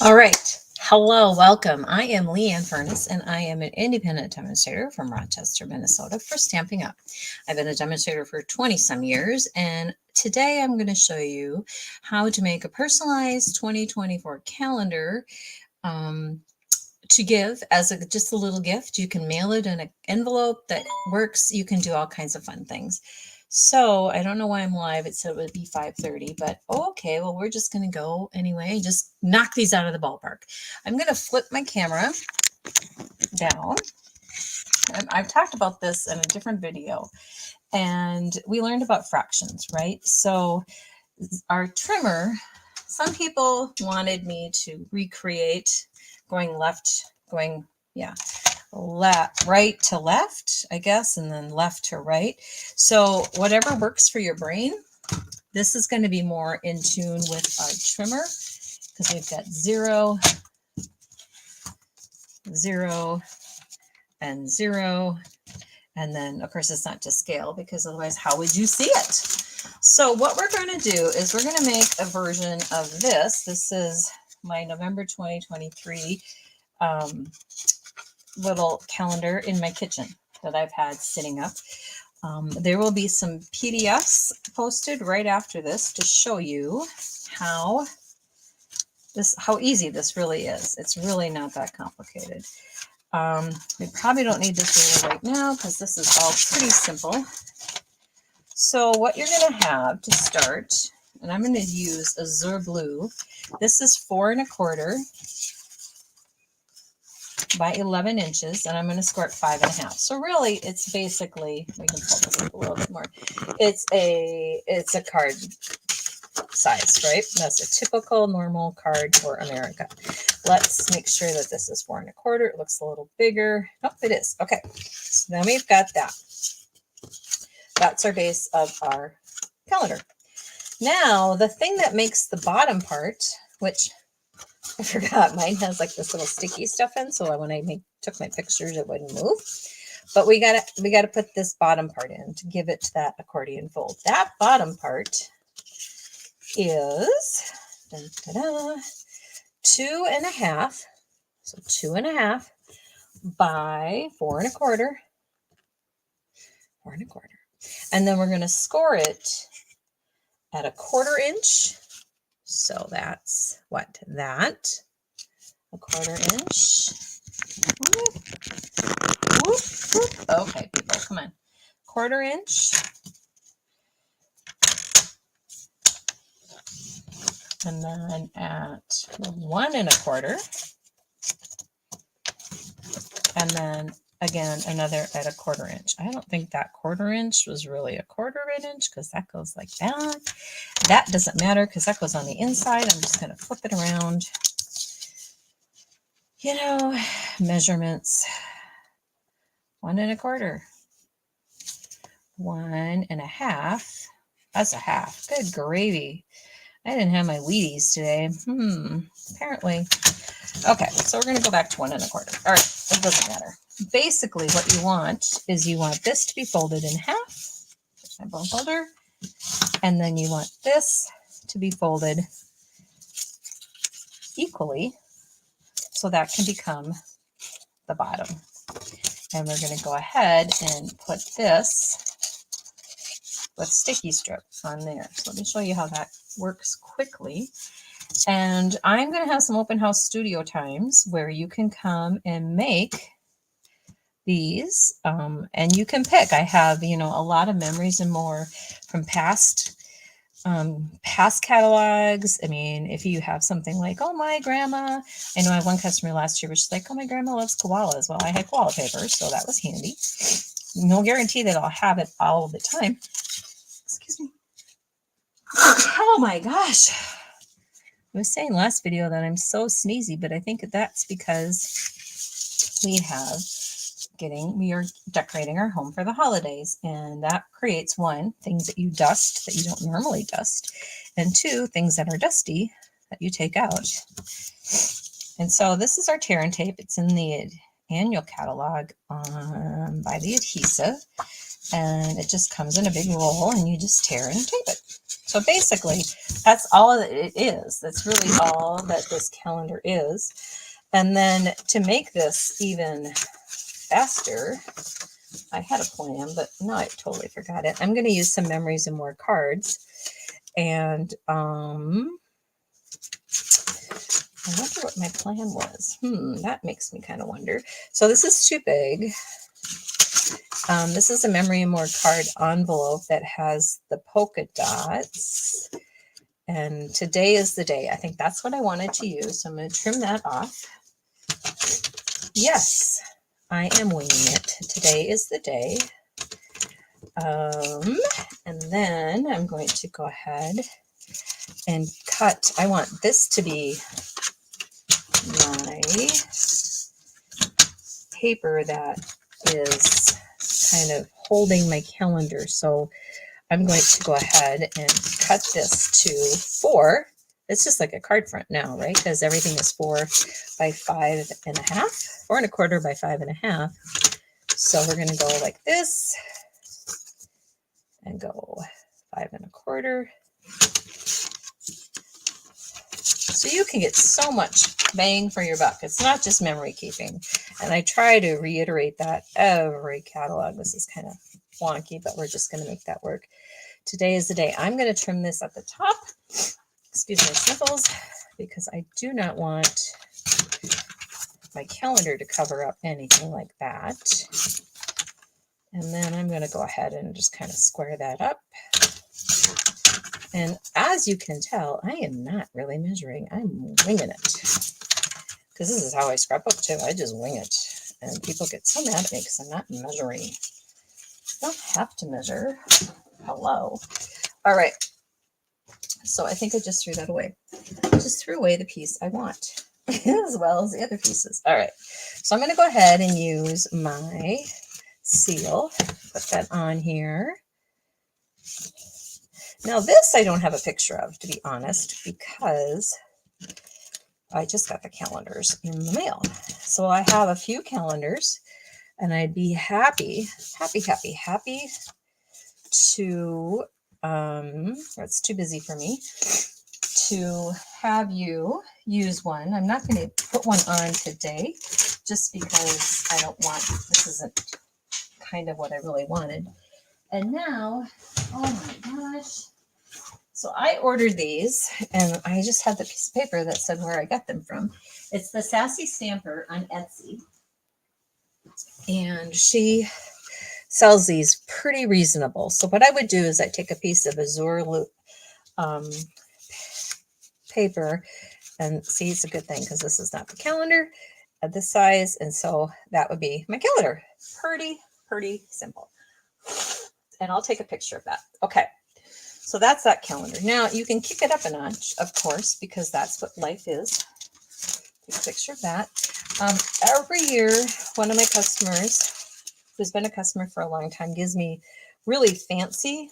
All right. Hello, welcome. I am Leanne Furness, and I am an independent demonstrator from Rochester, Minnesota for Stampin' Up. I've been a demonstrator for 20 some years, and today I'm going to show you how to make a personalized 2024 calendar um, to give as just a little gift. You can mail it in an envelope that works. You can do all kinds of fun things. So I don't know why I'm live. It said it would be 5:30, but okay. Well, we're just going to go anyway. Just knock these out of the ballpark. I'm going to flip my camera down. And I've talked about this in a different video, and we learned about fractions, right? So our trimmer, some people wanted me to recreate going left, going, yeah, right to left, I guess, and then left to right. So whatever works for your brain, this is going to be more in tune with our trimmer because we've got 0, 0, and 0. And then, of course, it's not to scale because otherwise, how would you see it? So what we're going to do is we're going to make a version of this. This is my November 2023 little calendar in my kitchen that I've had sitting up. There will be some PDFs posted right after this to show you how easy this really is. It's really not that complicated. We probably don't need this really right now because this is all pretty simple. So what you're going to have to start, and I'm going to use Azure Blue. This is 4 1/4 by 11 inches, and I'm going to score it 5 1/2. So really, it's basically, we can pull this up a little bit more. It's a card size, right? That's a typical normal card for America. Let's make sure that this is 4 1/4. It looks a little bigger. Oh, it is. Okay. So then we've got that. That's our base of our calendar. Now, the thing that makes the bottom part, which I forgot, mine has like this little sticky stuff in, so when I took my pictures, it wouldn't move. But we gotta put this bottom part in to give it that accordion fold. That bottom part is 2 1/2. So 2 1/2 by 4 1/4. 4 1/4. And then we're going to score it at 1/4 inch. So that's what? That. 1/4 inch. Whoop. Whoop, whoop. Okay, people, come on. 1/4 inch. And then at 1 1/4. And then again, another at 1/4 inch. I don't think that 1/4 inch was really 1/4 inch because that goes like that. That doesn't matter because that goes on the inside. I'm just going to flip it around. You know, measurements. 1 1/4. 1 1/2. That's a half. Good gravy. I didn't have my Wheaties today. Apparently. Okay, so we're going to go back to 1 1/4. All right, it doesn't matter. Basically, what you want is you want this to be folded in half. My bone folder. And then you want this to be folded equally. So that can become the bottom. And we're going to go ahead and put this with sticky strip on there. So let me show you how that works quickly. And I'm going to have some open house studio times where you can come and make these and you can pick. I have, a lot of memories and more from past catalogs. I mean, if you have something like, oh, my grandma, I know I had one customer last year, which is like, oh, my grandma loves koalas. Well, I had koala paper, so that was handy. No guarantee that I'll have it all the time. Excuse me. Oh my gosh. I was saying last video that I'm so sneezy, but I think that's because we are decorating our home for the holidays, and that creates 1, things that you dust that you don't normally dust, and 2, things that are dusty that you take out. And so this is our tear and tape. It's in the annual catalog by the adhesive, and it just comes in a big roll and you just tear and tape it. So basically that's all that it is. That's really all that this calendar is. And then to make this even faster, I had a plan, but no, I totally forgot it. I'm going to use some Memories and More cards. And I wonder what my plan was. That makes me kind of wonder. So this is too big. This is a Memory and More card envelope that has the polka dots. And today is the day. I think that's what I wanted to use. So I'm going to trim that off. Yes, I am winging it. Today is the day. And then I'm going to go ahead and cut. I want this to be my paper that is kind of holding my calendar. So I'm going to go ahead and cut this to 4. It's just like a card front now, right? Because everything is 4 by 5.5, 4 1/4 by 5.5. So we're going to go like this and go 5 1/4. So you can get so much bang for your buck. It's not just memory keeping. And I try to reiterate that every catalog. This is kind of wonky, but we're just going to make that work. Today is the day. I'm going to trim this at the top. Excuse my sniffles, because I do not want my calendar to cover up anything like that. And then I'm going to go ahead and just kind of square that up. And as you can tell, I am not really measuring. I'm winging it. Because this is how I scrapbook too. I just wing it. And people get so mad at me because I'm not measuring. You don't have to measure. Hello. All right. So I think I just threw that away. I just threw away the piece I want, as well as the other pieces. All right. So I'm going to go ahead and use my seal. Put that on here. Now this I don't have a picture of, to be honest, because I just got the calendars in the mail. So I have a few calendars, and I'd be happy to, it's too busy for me, to have you use one. I'm not going to put one on today, just because I don't want, this isn't kind of what I really wanted. And now, oh my gosh. So I ordered these, and I just had the piece of paper that said where I got them from. It's the Sassy Stamper on Etsy. And she sells these pretty reasonable. So what I would do is I take a piece of Azure paper, and see, it's a good thing because this is not the calendar at this size. And so that would be my calendar. Pretty simple. And I'll take a picture of that. Okay. So that's that calendar. Now you can kick it up a notch, of course, because that's what life is. Take a picture of that. Every year, one of my customers, who's been a customer for a long time, gives me really fancy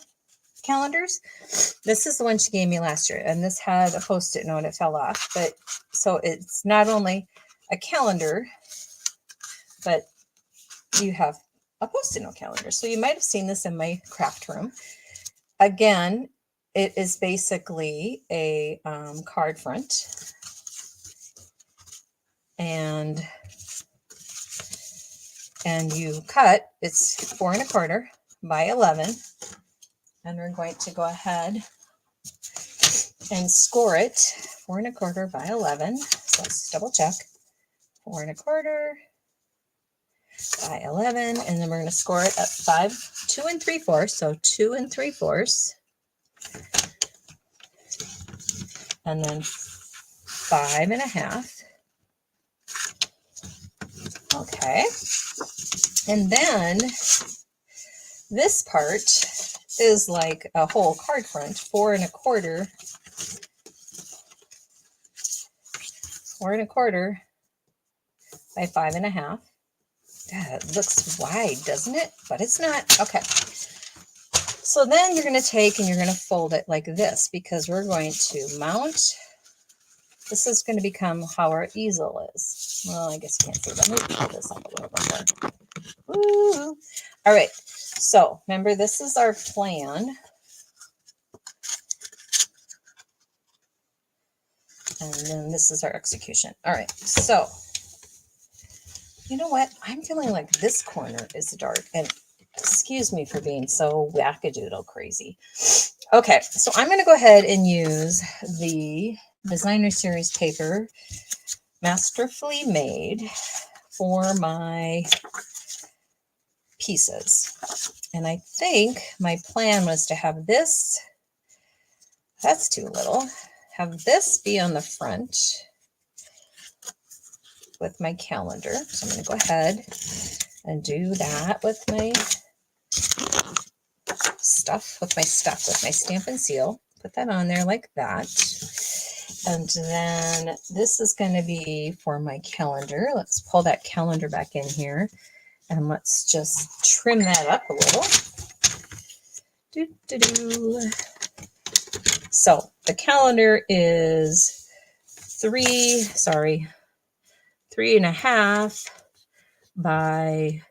calendars. This is the one she gave me last year, and this had a Post-it note. It fell off, but so it's not only a calendar, but you have a Post-it note calendar. So you might have seen this in my craft room. Again, it is basically a card front, and you cut, it's 4 1/4 by 11, and we're going to go ahead and score it 4 1/4 by 11. So let's double check. 4 1/4 by 11, and then we're going to score it at 2 3/4. So 2 3/4, and then 5.5. Okay, and then this part is like a whole card front, 4 1/4, 4 1/4 by 5.5. That looks wide, doesn't it? But it's not. Okay. So then you're going to take and you're going to fold it like this, because we're going to mount This is going to become how our easel is. Well, I guess you can't see that. Let me pull this up a little bit more. Woo. All right. So remember, this is our plan. And then this is our execution. All right. So you know what? I'm feeling like this corner is dark. And excuse me for being so wackadoodle crazy. Okay, so I'm going to go ahead and use the Designer Series paper, masterfully made, for my pieces. And I think my plan was to have this, that's too little, have this be on the front with my calendar. So I'm going to go ahead and do that with my stuff, with my Stampin' Seal. Put that on there like that. And then this is going to be for my calendar. Let's pull that calendar back in here and let's just trim that up a little. So the calendar is 3.5 by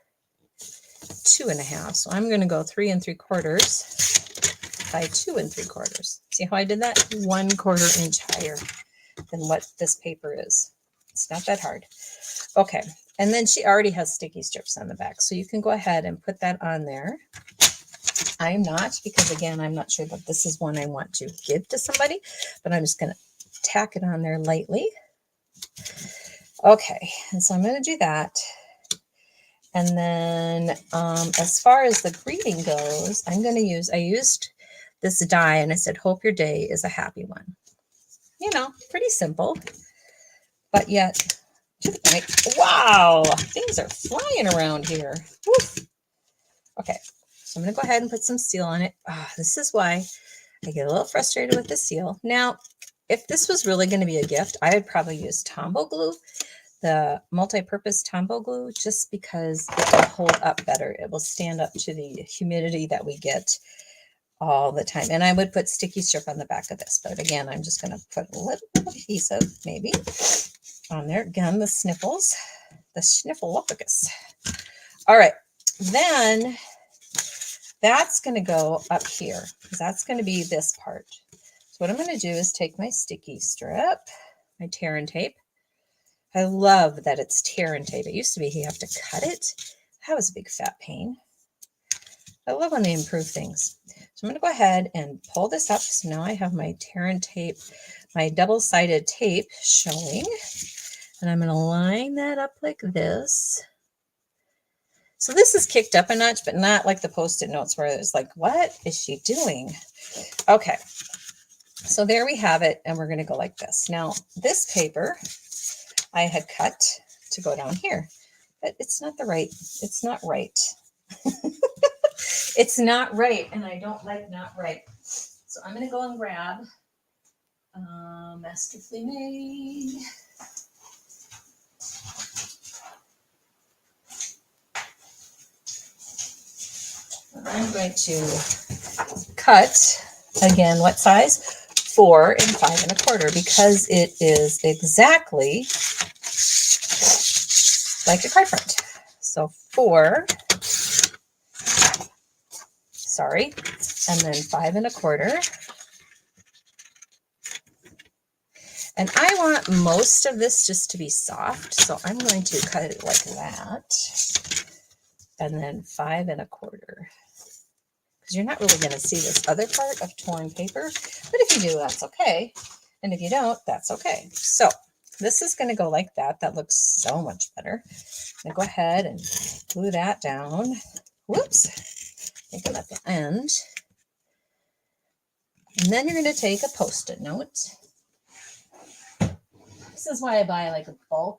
2.5. So I'm going to go 3 3/4 by 2 3/4. See how I did that? 1/4 inch higher than what this paper is. It's not that hard. Okay. And then she already has sticky strips on the back. So you can go ahead and put that on there. I'm not, because again, I'm not sure that this is one I want to give to somebody, but I'm just going to tack it on there lightly. Okay. And so I'm going to do that. And then as far as the greeting goes, I used this die and I said, hope your day is a happy one. You know, pretty simple, but yet to the point. Wow, things are flying around here. Woo. Okay, so I'm going to go ahead and put some seal on it. This is why I get a little frustrated with the seal. Now, if this was really going to be a gift, I would probably use Tombow glue, the multi-purpose Tombow glue, just because it will hold up better. It will stand up to the humidity that we get all the time. And I would put sticky strip on the back of this, but again, I'm just going to put a little bit of adhesive maybe on there. Again, the sniffles, the Sniffleupagus. All right, then that's going to go up here because that's going to be this part. So what I'm going to do is take my sticky strip, my tear and tape. I love that it's tear and tape. It used to be you have to cut it. That was a big fat pain. I love when they improve things. So I'm going to go ahead and pull this up. So now I have my tear and tape, my double-sided tape showing. And I'm going to line that up like this. So this is kicked up a notch, but not like the Post-it notes where it's like, what is she doing? Okay. So there we have it. And we're going to go like this. Now, this paper I had cut to go down here, but it's not right. It's not right, and I don't like not right. So I'm going to go and grab Masterfully Made. I'm going to cut, again, what size? 4 5 1/4, because it is exactly like a card front. So 4, and then 5 1/4. And I want most of this just to be soft, so I'm going to cut it like that. And then 5 1/4. Because you're not really going to see this other part of torn paper, but if you do, that's okay. And if you don't, that's okay. So this is going to go like that. That looks so much better. I'm going to go ahead and glue that down. Whoops. Make them at the end. And then you're going to take a Post-it note. This is why I buy like a bulk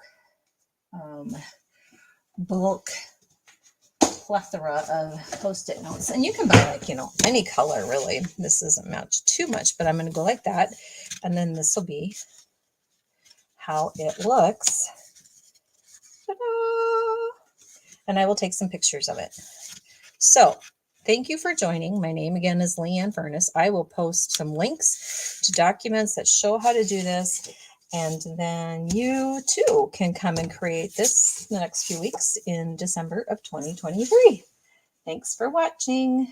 plethora of Post-it notes. And you can buy like, any color really. This doesn't match too much, but I'm going to go like that. And then this will be how it looks. Ta-da! And I will take some pictures of it. So thank you for joining. My name again is Leanne Furness. I will post some links to documents that show how to do this. And then you too can come and create this the next few weeks in December of 2023. Thanks for watching.